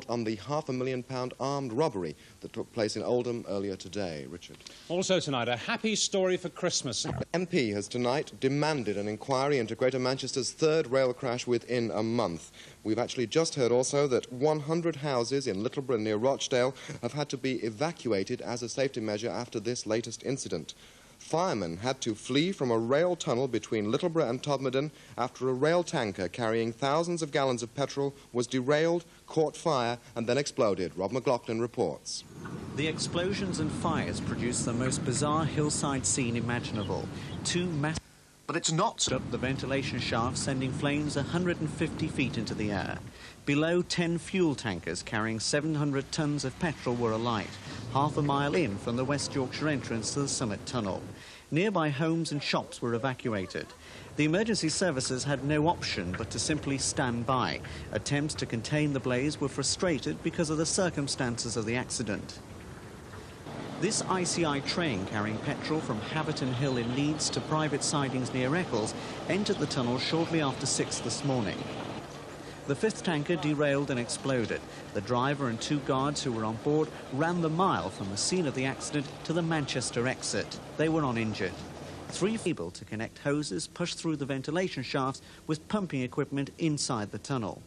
on the £500,000 armed robbery that took place in Oldham earlier today. Richard. Also tonight, a happy story for Christmas. MP has tonight demanded an inquiry into Greater Manchester's third rail crash within a month. We've actually just heard also that 100 houses in Littleborough near Rochdale have had to be evacuated as a safety measure after this latest incident. Firemen had to flee from a rail tunnel between Littleborough and Todmorden after a rail tanker carrying thousands of gallons of petrol was derailed, caught fire and then exploded. Rob McLaughlin reports. The explosions and fires produced the most bizarre hillside scene imaginable. But it's not up the ventilation shaft, sending flames 150 feet into the air. Below, 10 fuel tankers carrying 700 tons of petrol were alight, half a mile in from the West Yorkshire entrance to the Summit Tunnel. Nearby homes and shops were evacuated. The emergency services had no option but to simply stand by. Attempts to contain the blaze were frustrated because of the circumstances of the accident. This ICI train carrying petrol from Haverton Hill in Leeds to private sidings near Eccles entered the tunnel shortly after 6 this morning. The fifth tanker derailed and exploded. The driver and 2 guards who were on board ran the mile from the scene of the accident to the Manchester exit. They were uninjured. 3 able to connect hoses pushed through the ventilation shafts with pumping equipment inside the tunnel.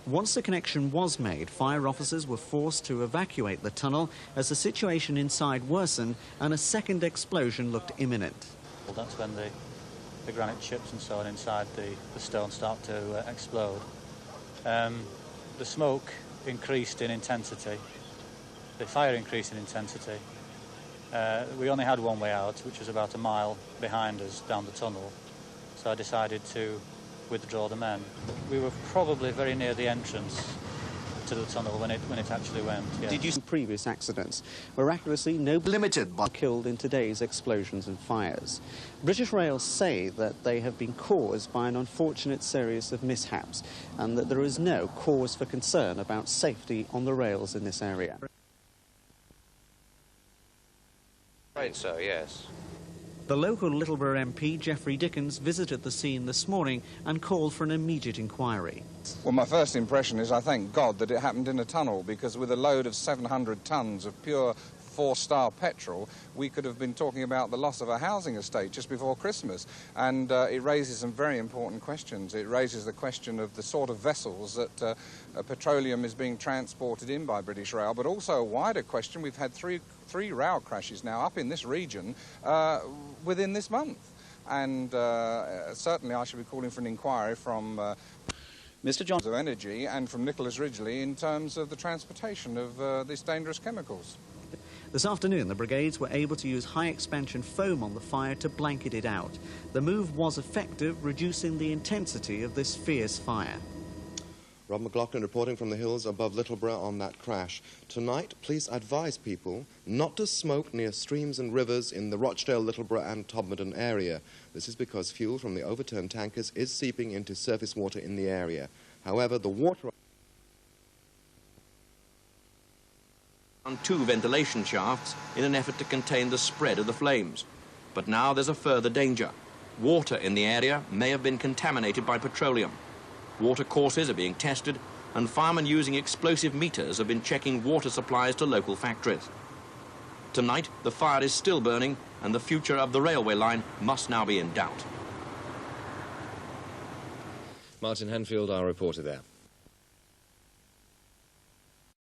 Once the connection was made, fire officers were forced to evacuate the tunnel as the situation inside worsened and a second explosion looked imminent. Well, that's when the granite chips and so on inside the stone start to explode. The smoke increased in intensity, the fire increased in intensity. We only had one way out, which was about a mile behind us down the tunnel, so I decided to withdraw the men. We were probably very near the entrance to the tunnel when it actually went. Yes. Did you see previous accidents? Miraculously, no limited by killed in today's explosions and fires. British Rail say that they have been caused by an unfortunate series of mishaps and that there is no cause for concern about safety on the rails in this area. Right, so yes. The local Littleborough MP, Geoffrey Dickens, visited the scene this morning and called for an immediate inquiry. Well, my first impression is I thank God that it happened in a tunnel, because with a load of 700 tonnes of pure 4-star petrol, we could have been talking about the loss of a housing estate just before Christmas. And it raises some very important questions. It raises the question of the sort of vessels that petroleum is being transported in by British Rail, but also a wider question. We've had three rail crashes now up in this region within this month. And certainly I should be calling for an inquiry from Mr. Johnson of Energy and from Nicholas Ridgely in terms of the transportation of these dangerous chemicals. This afternoon, the brigades were able to use high-expansion foam on the fire to blanket it out. The move was effective, reducing the intensity of this fierce fire. Rob McLaughlin reporting from the hills above Littleborough on that crash. Tonight, police advise people not to smoke near streams and rivers in the Rochdale, Littleborough and Todmorden area. This is because fuel from the overturned tankers is seeping into surface water in the area. However, the water On 2 ventilation shafts in an effort to contain the spread of the flames. But now there's a further danger. Water in the area may have been contaminated by petroleum. Water courses are being tested, and firemen using explosive meters have been checking water supplies to local factories. Tonight, the fire is still burning, and the future of the railway line must now be in doubt. Martin Hanfield, our reporter there.